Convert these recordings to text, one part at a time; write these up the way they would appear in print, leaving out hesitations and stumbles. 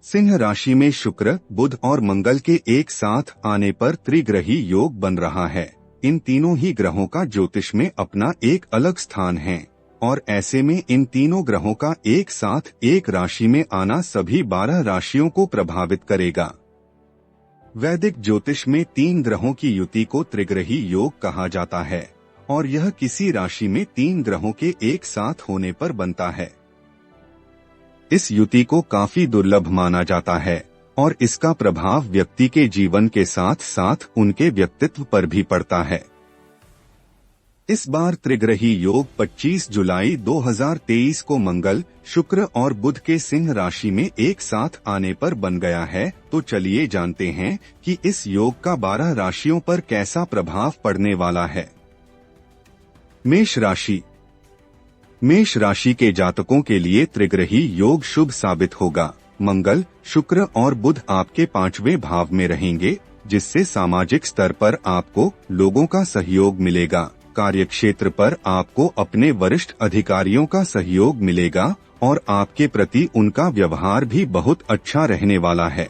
सिंह राशि में शुक्र, बुध और मंगल के एक साथ आने पर त्रिग्रही योग बन रहा है। इन तीनों ही ग्रहों का ज्योतिष में अपना एक अलग स्थान है और ऐसे में इन तीनों ग्रहों का एक साथ एक राशि में आना सभी 12 राशियों को प्रभावित करेगा। वैदिक ज्योतिष में 3 ग्रहों की युति को त्रिग्रही योग कहा जाता है और यह किसी राशि में 3 ग्रहों के एक साथ होने पर बनता है। इस युति को काफी दुर्लभ माना जाता है और इसका प्रभाव व्यक्ति के जीवन के साथ साथ उनके व्यक्तित्व पर भी पड़ता है। इस बार त्रिग्रही योग 25 जुलाई 2023 को मंगल, शुक्र और बुध के सिंह राशि में एक साथ आने पर बन गया है। तो चलिए जानते हैं कि इस योग का 12 राशियों पर कैसा प्रभाव पड़ने वाला है। मेष राशि। मेष राशि के जातकों के लिए त्रिग्रही योग शुभ साबित होगा। मंगल, शुक्र और बुध आपके 5वें भाव में रहेंगे, जिससे सामाजिक स्तर पर आपको लोगों का सहयोग मिलेगा। कार्यक्षेत्र पर आपको अपने वरिष्ठ अधिकारियों का सहयोग मिलेगा और आपके प्रति उनका व्यवहार भी बहुत अच्छा रहने वाला है।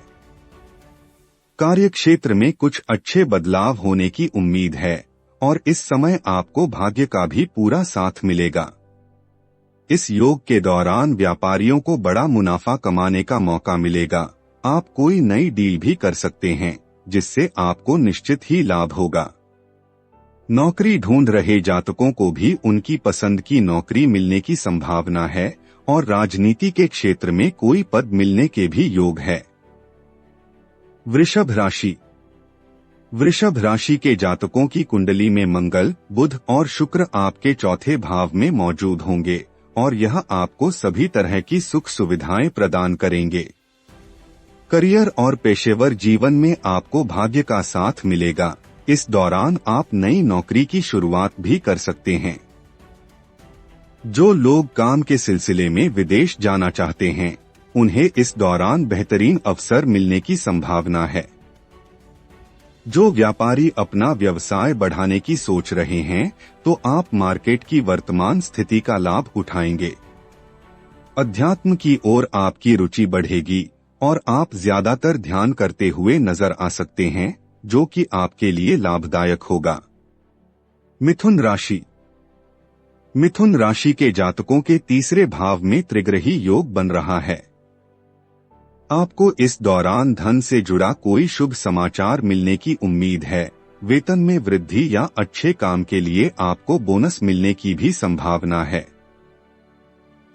कार्यक्षेत्र में कुछ अच्छे बदलाव होने की उम्मीद है और इस समय आपको भाग्य का भी पूरा साथ मिलेगा। इस योग के दौरान व्यापारियों को बड़ा मुनाफा कमाने का मौका मिलेगा। आप कोई नई डील भी कर सकते हैं, जिससे आपको निश्चित ही लाभ होगा। नौकरी ढूंढ रहे जातकों को भी उनकी पसंद की नौकरी मिलने की संभावना है और राजनीति के क्षेत्र में कोई पद मिलने के भी योग है। वृषभ राशि। वृषभ राशि के जातकों की कुंडली में मंगल, बुध और शुक्र आपके 4थे भाव में मौजूद होंगे और यह आपको सभी तरह की सुख सुविधाएं प्रदान करेंगे। करियर और पेशेवर जीवन में आपको भाग्य का साथ मिलेगा। इस दौरान आप नई नौकरी की शुरुआत भी कर सकते हैं। जो लोग काम के सिलसिले में विदेश जाना चाहते हैं, उन्हें इस दौरान बेहतरीन अवसर मिलने की संभावना है। जो व्यापारी अपना व्यवसाय बढ़ाने की सोच रहे हैं, तो आप मार्केट की वर्तमान स्थिति का लाभ उठाएंगे। अध्यात्म की ओर आपकी रुचि बढ़ेगी और आप ज्यादातर ध्यान करते हुए नजर आ सकते हैं, जो कि आपके लिए लाभदायक होगा। मिथुन राशि। मिथुन राशि के जातकों के 3रे भाव में त्रिग्रही योग बन रहा है। आपको इस दौरान धन से जुड़ा कोई शुभ समाचार मिलने की उम्मीद है। वेतन में वृद्धि या अच्छे काम के लिए आपको बोनस मिलने की भी संभावना है।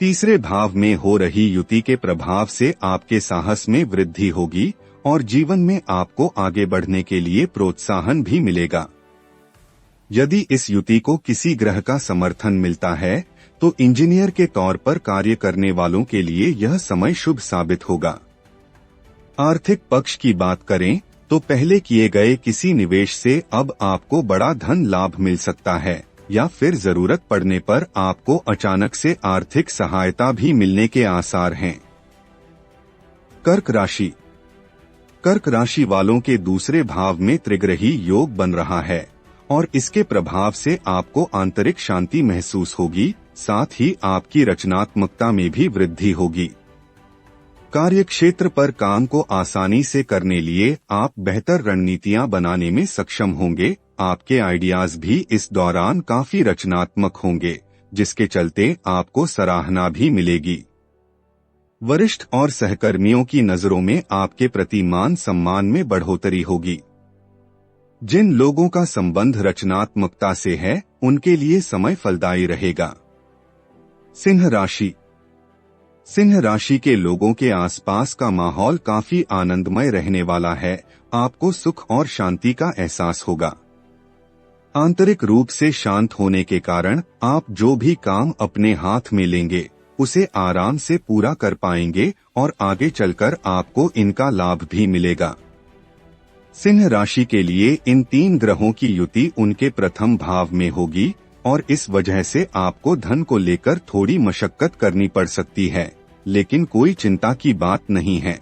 3रे भाव में हो रही युति के प्रभाव से आपके साहस में वृद्धि होगी और जीवन में आपको आगे बढ़ने के लिए प्रोत्साहन भी मिलेगा। यदि इस युति को किसी ग्रह का समर्थन मिलता है, तो इंजीनियर के तौर पर कार्य करने वालों के लिए यह समय शुभ साबित होगा। आर्थिक पक्ष की बात करें तो पहले किए गए किसी निवेश से अब आपको बड़ा धन लाभ मिल सकता है या फिर जरूरत पड़ने पर आपको अचानक से आर्थिक सहायता भी मिलने के आसार हैं। कर्क राशि। कर्क राशि वालों के 2रे भाव में त्रिग्रही योग बन रहा है और इसके प्रभाव से आपको आंतरिक शांति महसूस होगी, साथ ही आपकी रचनात्मकता में भी वृद्धि होगी। कार्यक्षेत्र पर काम को आसानी से करने लिए आप बेहतर रणनीतियां बनाने में सक्षम होंगे। आपके आइडियाज भी इस दौरान काफी रचनात्मक होंगे, जिसके चलते आपको सराहना भी मिलेगी। वरिष्ठ और सहकर्मियों की नजरों में आपके प्रति मान सम्मान में बढ़ोतरी होगी। जिन लोगों का संबंध रचनात्मकता से है, उनके लिए समय फलदायी रहेगा। सिंह राशि। सिंह राशि के लोगों के आसपास का माहौल काफी आनंदमय रहने वाला है। आपको सुख और शांति का एहसास होगा। आंतरिक रूप से शांत होने के कारण आप जो भी काम अपने हाथ में लेंगे, उसे आराम से पूरा कर पाएंगे और आगे चलकर आपको इनका लाभ भी मिलेगा। सिंह राशि के लिए इन 3 ग्रहों की युति उनके प्रथम भाव में होगी और इस वजह से आपको धन को लेकर थोड़ी मशक्कत करनी पड़ सकती है, लेकिन कोई चिंता की बात नहीं है।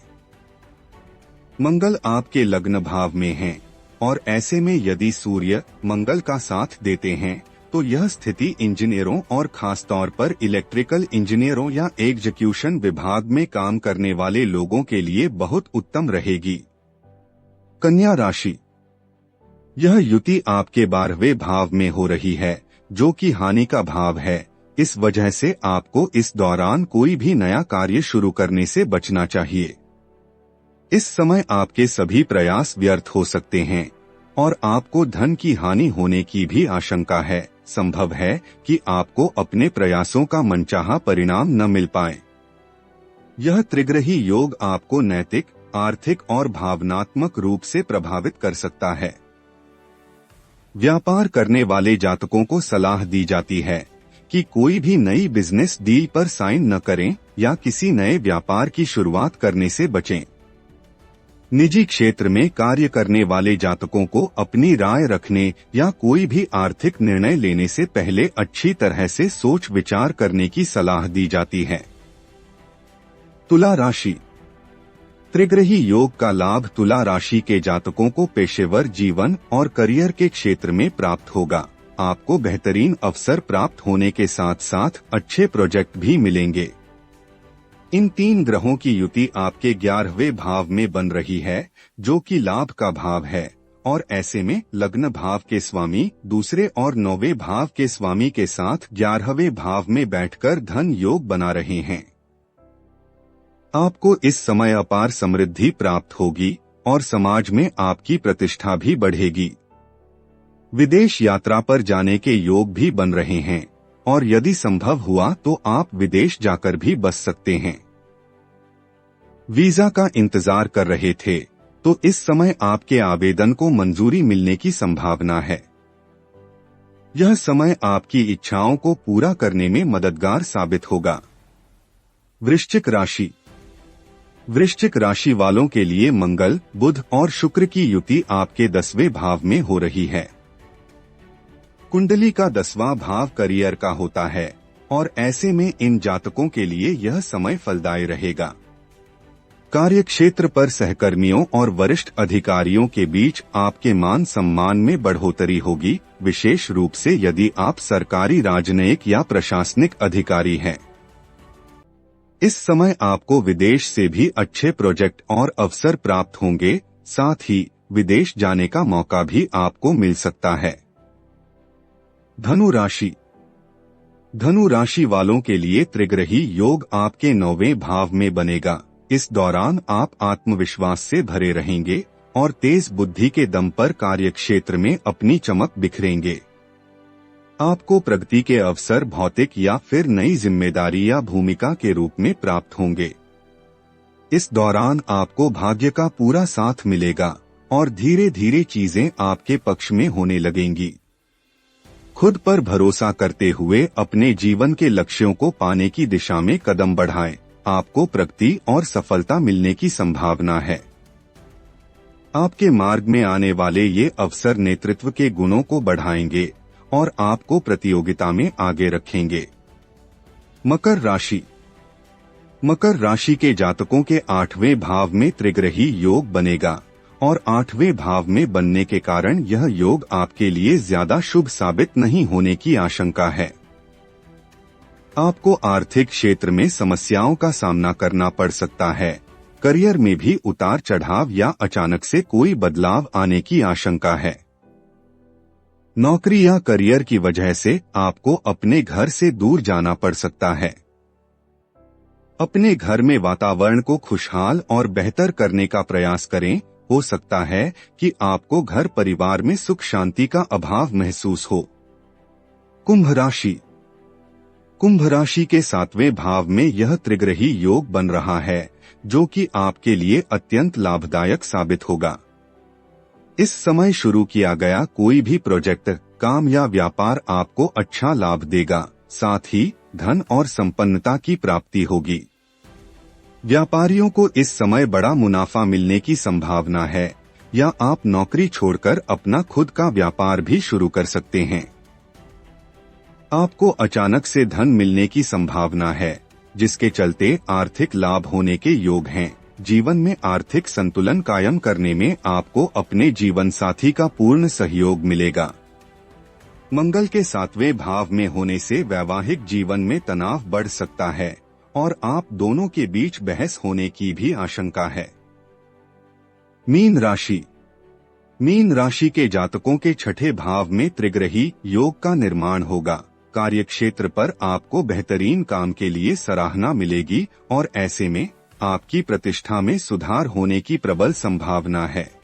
मंगल आपके लग्न भाव में है और ऐसे में यदि सूर्य मंगल का साथ देते हैं तो यह स्थिति इंजीनियरों और खासतौर पर इलेक्ट्रिकल इंजीनियरों या एग्जीक्यूशन विभाग में काम करने वाले लोगों के लिए बहुत उत्तम रहेगी। कन्या राशि, यह युति आपके 12वें भाव में हो रही है, जो कि हानि का भाव है। इस वजह से आपको इस दौरान कोई भी नया कार्य शुरू करने से बचना चाहिए। इस समय आपके सभी प्रयास व्यर्थ हो सकते हैं और आपको धन की हानि होने की भी आशंका है। संभव है कि आपको अपने प्रयासों का मनचाहा परिणाम न मिल पाए। यह त्रिग्रही योग आपको नैतिक, आर्थिक और भावनात्मक रूप से प्रभावित कर सकता है। व्यापार करने वाले जातकों को सलाह दी जाती है कि कोई भी नई बिजनेस डील पर साइन न करें या किसी नए व्यापार की शुरुआत करने से बचें। निजी क्षेत्र में कार्य करने वाले जातकों को अपनी राय रखने या कोई भी आर्थिक निर्णय लेने से पहले अच्छी तरह से सोच विचार करने की सलाह दी जाती है। तुला राशि, त्रिग्रही योग का लाभ तुला राशि के जातकों को पेशेवर जीवन और करियर के क्षेत्र में प्राप्त होगा। आपको बेहतरीन अवसर प्राप्त होने के साथ साथ अच्छे प्रोजेक्ट भी मिलेंगे। इन 3 ग्रहों की युति आपके 11वें भाव में बन रही है, जो कि लाभ का भाव है, और ऐसे में लग्न भाव के स्वामी दूसरे और 9वें भाव के स्वामी के साथ 11वें भाव में बैठकर धन योग बना रहे हैं। आपको इस समय अपार समृद्धि प्राप्त होगी और समाज में आपकी प्रतिष्ठा भी बढ़ेगी। विदेश यात्रा पर जाने के योग भी बन रहे हैं और यदि संभव हुआ तो आप विदेश जाकर भी बस सकते हैं। वीजा का इंतजार कर रहे थे तो इस समय आपके आवेदन को मंजूरी मिलने की संभावना है। यह समय आपकी इच्छाओं को पूरा करने में मददगार साबित होगा। वृश्चिक राशि, वृश्चिक राशि वालों के लिए मंगल, बुध और शुक्र की युति आपके 10वें भाव में हो रही है। कुंडली का 10वां भाव करियर का होता है और ऐसे में इन जातकों के लिए यह समय फलदायी रहेगा। कार्यक्षेत्र पर सहकर्मियों और वरिष्ठ अधिकारियों के बीच आपके मान सम्मान में बढ़ोतरी होगी, विशेष रूप से यदि आप सरकारी राजनयिक या प्रशासनिक अधिकारी हैं। इस समय आपको विदेश से भी अच्छे प्रोजेक्ट और अवसर प्राप्त होंगे, साथ ही विदेश जाने का मौका भी आपको मिल सकता है। धनु राशि, धनु राशि वालों के लिए त्रिग्रही योग आपके 9वें भाव में बनेगा। इस दौरान आप आत्मविश्वास से भरे रहेंगे और तेज बुद्धि के दम पर कार्यक्षेत्र में अपनी चमक बिखरेंगे। आपको प्रगति के अवसर भौतिक या फिर नई जिम्मेदारी या भूमिका के रूप में प्राप्त होंगे। इस दौरान आपको भाग्य का पूरा साथ मिलेगा और धीरे धीरे चीजें आपके पक्ष में होने लगेंगी। खुद पर भरोसा करते हुए अपने जीवन के लक्ष्यों को पाने की दिशा में कदम बढ़ाएं। आपको प्रगति और सफलता मिलने की संभावना है। आपके मार्ग में आने वाले ये अवसर नेतृत्व के गुणों को बढ़ाएंगे और आपको प्रतियोगिता में आगे रखेंगे। मकर राशि, मकर राशि के जातकों के 8वें भाव में त्रिग्रही योग बनेगा और 8वें भाव में बनने के कारण यह योग आपके लिए ज्यादा शुभ साबित नहीं होने की आशंका है। आपको आर्थिक क्षेत्र में समस्याओं का सामना करना पड़ सकता है। करियर में भी उतार चढ़ाव या अचानक से कोई बदलाव आने की आशंका है। नौकरी या करियर की वजह से आपको अपने घर से दूर जाना पड़ सकता है। अपने घर में वातावरण को खुशहाल और बेहतर करने का प्रयास करें। हो सकता है कि आपको घर परिवार में सुख शांति का अभाव महसूस हो। कुंभ राशि, कुंभ राशि के 7वें भाव में यह त्रिग्रही योग बन रहा है, जो कि आपके लिए अत्यंत लाभदायक साबित होगा। इस समय शुरू किया गया कोई भी प्रोजेक्ट, काम या व्यापार आपको अच्छा लाभ देगा, साथ ही धन और संपन्नता की प्राप्ति होगी। व्यापारियों को इस समय बड़ा मुनाफा मिलने की संभावना है या आप नौकरी छोड़कर अपना खुद का व्यापार भी शुरू कर सकते हैं। आपको अचानक से धन मिलने की संभावना है, जिसके चलते आर्थिक लाभ होने के योग हैं। जीवन में आर्थिक संतुलन कायम करने में आपको अपने जीवन साथी का पूर्ण सहयोग मिलेगा। मंगल के 7वें भाव में होने से वैवाहिक जीवन में तनाव बढ़ सकता है और आप दोनों के बीच बहस होने की भी आशंका है। मीन राशि। मीन राशि के जातकों के छठे भाव में त्रिग्रही योग का निर्माण होगा। कार्यक्षेत्र पर आपको बेहतरीन काम के लिए सराहना मिलेगी और ऐसे में आपकी प्रतिष्ठा में सुधार होने की प्रबल संभावना है।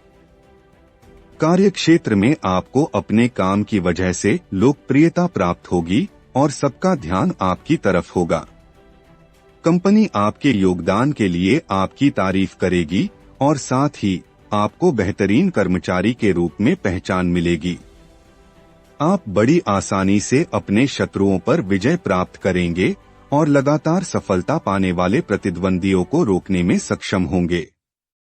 कार्यक्षेत्र में आपको अपने काम की वजह से लोकप्रियता प्राप्त होगी और सबका ध्यान आपकी तरफ होगा। कंपनी आपके योगदान के लिए आपकी तारीफ करेगी और साथ ही आपको बेहतरीन कर्मचारी के रूप में पहचान मिलेगी। आप बड़ी आसानी से अपने शत्रुओं पर विजय प्राप्त करेंगे और लगातार सफलता पाने वाले प्रतिद्वंदियों को रोकने में सक्षम होंगे।